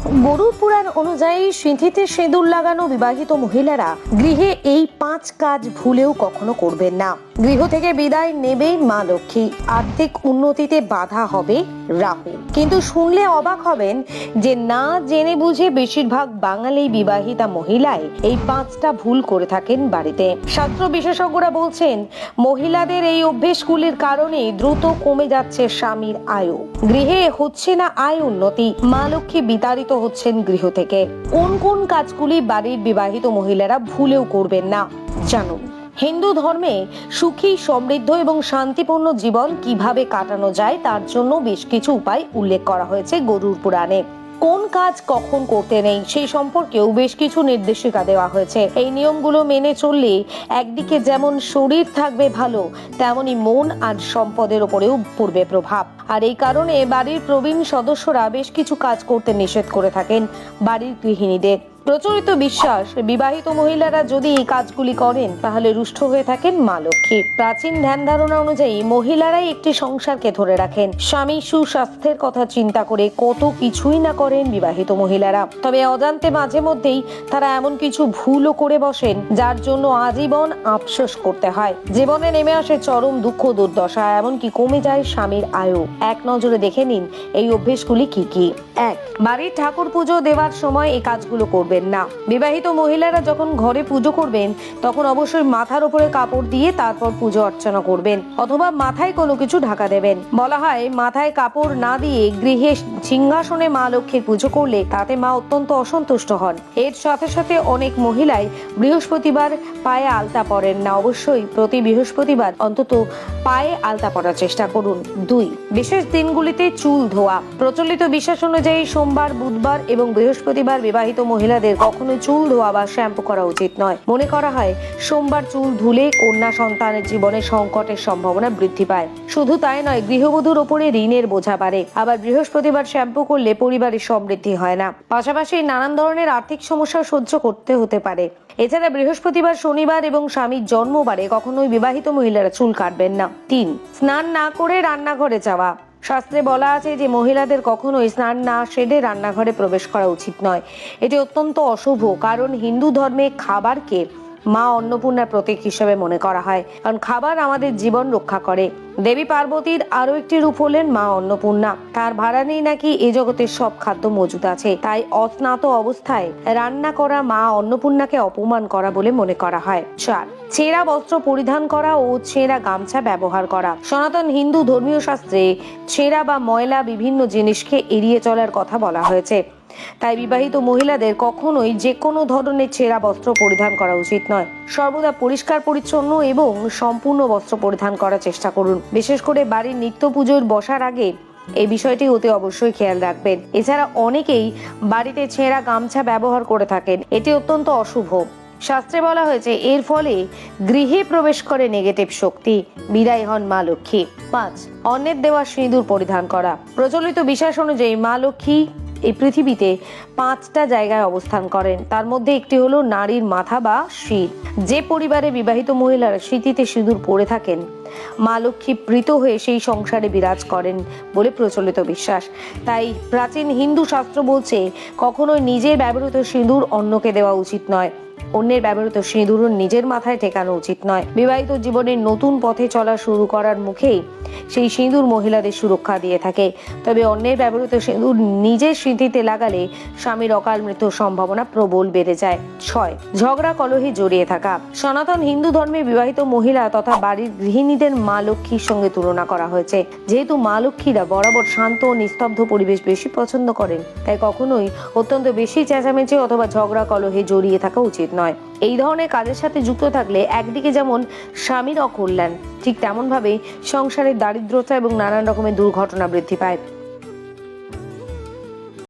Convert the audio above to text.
গরুর পুরাণ অনুযায়ী সিঁথিতে সিঁদুর লাগানো বিবাহিত মহিলারা গৃহে এই 5 কাজ ভুলেও কখনো করবেন না। গৃহ থেকে বিদায় নেবেই মা লক্ষ্মী, আর্থিক উন্নতিতে বাধা হবে রাহু। কিন্তু শুনলে অবাক হবেন যে না জেনে বুঝে বেশিরভাগ বাঙালি বিবাহিতা মহিলাই এই 5টা ভুল করে থাকেন বাড়িতে। শাস্ত্র বিশেষজ্ঞরা বলছেন মহিলাদের এই অভ্যেসগুলির কারণে দ্রুত কমে যাচ্ছে স্বামীর আয়ু, গৃহে হচ্ছে না আয় উন্নতি, মা লক্ষ্মী বিতাড়িত হচ্ছেন গৃহ থেকে। কোন কোন কাজগুলি বাড়ির বিবাহিত মহিলারা ভুলেও করবেন না জানুন। হিন্দু ধর্মে সুখী, সমৃদ্ধ এবং শান্তিপূর্ণ জীবন কিভাবে কাটানো যায় তার জন্য বেশ কিছু উপায় উল্লেখ করা হয়েছে গরুর পুরাণে। কোন কাজ কখন করতে নেই সেই সম্পর্কেও বেশ কিছু নির্দেশিকা দেওয়া হয়েছে। এই নিয়মগুলো মেনে চললে একদিকে যেমন শরীর থাকবে ভালো, তেমনি মন আর সম্পদের উপরেও পড়বে প্রভাব। আর এই কারণে বাড়ির প্রবীণ সদস্যরা বেশ কিছু কাজ করতে নিষেধ করে থাকেন বাড়ির গৃহিণীদের। প্রচলিত বিশ্বাস, বিবাহিত মহিলারা যদি এই কাজগুলি করেন তাহলে রুষ্ট হয়ে থাকেন মা লক্ষ্মী। প্রাচীন ধ্যান ধারণা অনুযায়ী মহিলারাই একটি সংসারকে ধরে রাখেন। স্বামী সুস্বাস্থ্যের কথা চিন্তা করে কত কিছুই না করেন বিবাহিত মহিলারা। তবে অজান্তে মাঝে মধ্যেই তারা এমন কিছু ভুলও করে বসেন যার জন্য আজীবন আফসোস করতে হয়। জীবনে নেমে আসে চরম দুঃখ দুর্দশা, এমনকি কমে যায় স্বামীর আয়ু। এক নজরে দেখে নিন এই অভ্যেসগুলি কি কি। 1. বাড়ির ঠাকুর পুজো দেওয়ার সময় এই কাজগুলো করবেন না। বিবাহিত মহিলারা যখন ঘরে পুজো করবেন তখন অবশ্যই মাথার উপরে কাপড় দিয়ে তারপর পুজো অর্চনা করবেন, অথবা মাথায় কোনো কিছু ঢাকা দেবেন। বলা হয় মাথায় কাপড় না দিয়ে গৃহে সিংহাসনে মা লক্ষ্মীর পুজো করলে তাতে মা অত্যন্ত অসন্তুষ্ট হন। এর সাথে সাথে অনেক মহিলাই বৃহস্পতিবার পায়ে আলতা পরেন না। অবশ্যই প্রতি বৃহস্পতিবার অন্তত পায়ে আলতা পরার চেষ্টা করুন। 2. বিশেষ দিনগুলিতে চুল ধোয়া। প্রচলিত বিশ্বাস অনুযায়ী সোমবার, বুধবার এবং বৃহস্পতিবার বিবাহিত মহিলাদের কখনোই চুল ধোয়া বা শ্যাম্পু করা উচিত নয়। মনে করা হয় সোমবার চুল ধুলে কন্যা সন্তানের জীবনে সংকটের সম্ভাবনা বৃদ্ধি পায়। শুধু তাই নয়, গৃহবধূর উপরে ঋণের বোঝা বাড়ে। আবার বৃহস্পতিবার শ্যাম্পু করলে পরিবারের সমৃদ্ধি হয় না, পাশাপাশি নানান ধরনের আর্থিক সমস্যা সহ্য করতে হতে পারে। এছাড়া বৃহস্পতিবার, শনিবার এবং স্বামীর জন্মবারে কখনোই বিবাহিত মহিলারা চুল কাটবেন না। 3. স্নান না করে রান্নাঘরে যাওয়া। শাস্ত্রে বলা আছে যে মহিলাদের কখনোই স্নান না সেরে রান্নাঘরে প্রবেশ করা উচিত নয়। এটি অত্যন্ত অশুভ, কারণ হিন্দু ধর্মে খাবারকে মা অন্নপূর্ণার প্রতীক হিসেবে মনে করা হয়, কারণ খাবার আমাদের জীবন রক্ষা করে। দেবী পার্বতীর আরো একটি রূপ হলেন মা অন্নপূর্ণা। তার ভাড়া নেই নাকি এ জগতের সব খাদ্য মজুদ আছে, তাই অস্নাত অবস্থায় রান্না করা মা অন্নপূর্ণাকে অপমান করা বলে মনে করা হয়। 4. ছেঁড়া বস্ত্র পরিধান করা ও ছেঁড়া গামছা ব্যবহার করা। সনাতন হিন্দু ধর্মীয় শাস্ত্রে ছেঁড়া বা ময়লা বিভিন্ন জিনিসকে এড়িয়ে চলার কথা বলা হয়েছে। তাই বিবাহিত মহিলাদের কখনোই যে কোনো ধরনের ছেঁড়া বস্ত্র পরিধান করা উচিত নয়। সর্বদা পরিষ্কার পরিচ্ছন্ন এবং সম্পূর্ণ বস্ত্র পরিধান করার চেষ্টা করুন। বিশেষ করে বাড়ির নিত্য পুজোর বসার আগে এই বিষয়টি অতি অবশ্যই খেয়াল রাখবেন। এছাড়া অনেকেই বাড়িতে ছেঁড়া গামছা ব্যবহার করে থাকেন, এটি অত্যন্ত অশুভ। শাস্ত্রে বলা হয়েছে এর ফলে গৃহে প্রবেশ করে নেগেটিভ শক্তি, বিদায় হন মা লক্ষ্মী। 5. অন্যের দেওয়া সিঁদুর পরিধান করা। প্রচলিত বিশ্বাস অনুযায়ী মা লক্ষ্মী এই পৃথিবীতে 5টা জায়গায় অবস্থান করেন। তার মধ্যে একটি হলো নারীর মাথা বা শির। যে পরিবারে বিবাহিত মহিলারা সিঁথিতে সিঁদুর পরে থাকেন, মা লক্ষ্মী প্রীত হয়ে সেই সংসারে বিরাজ করেন বলে প্রচলিত বিশ্বাস। তাই প্রাচীন হিন্দু শাস্ত্র বলছে কখনোই নিজের ব্যবহৃত সিঁদুর অন্যকে দেওয়া উচিত নয়। অন্যের ব্যবহৃত সিঁদুর নিজের মাথায় ঠেকানো উচিত নয়। বিবাহিত জীবনের নতুন পথে চলা শুরু করার মুখেই সেই সিঁদুর মহিলাদের সুরক্ষা দিয়ে থাকে। তবে অন্যের ব্যবহৃত সিঁদুর নিজের সিঁথিতে লাগালে স্বামীর অকাল মৃত্যুর সম্ভাবনা প্রবল বেড়ে যায়। 6. ঝগড়া কলহে জড়িয়ে থাকা। সনাতন হিন্দু ধর্মে বিবাহিত মহিলা তথা বাড়ির গৃহিণীদের মা লক্ষ্মীর সঙ্গে তুলনা করা হয়েছে। যেহেতু মা লক্ষ্মীরা বরাবর শান্ত ও নিস্তব্ধ পরিবেশ বেশি পছন্দ করেন, তাই কখনোই অত্যন্ত বেশি চেঁচামেচি অথবা ঝগড়া কলহে জড়িয়ে থাকা উচিত নয়। এই ধরনের কাজের সাথে যুক্ত থাকলে একদিকে যেমন স্বামীর অকল্যাণ, ঠিক তেমন ভাবে সংসারের দারিদ্রতা এবং নানান রকমের দুর্ঘটনা বৃদ্ধি পায়।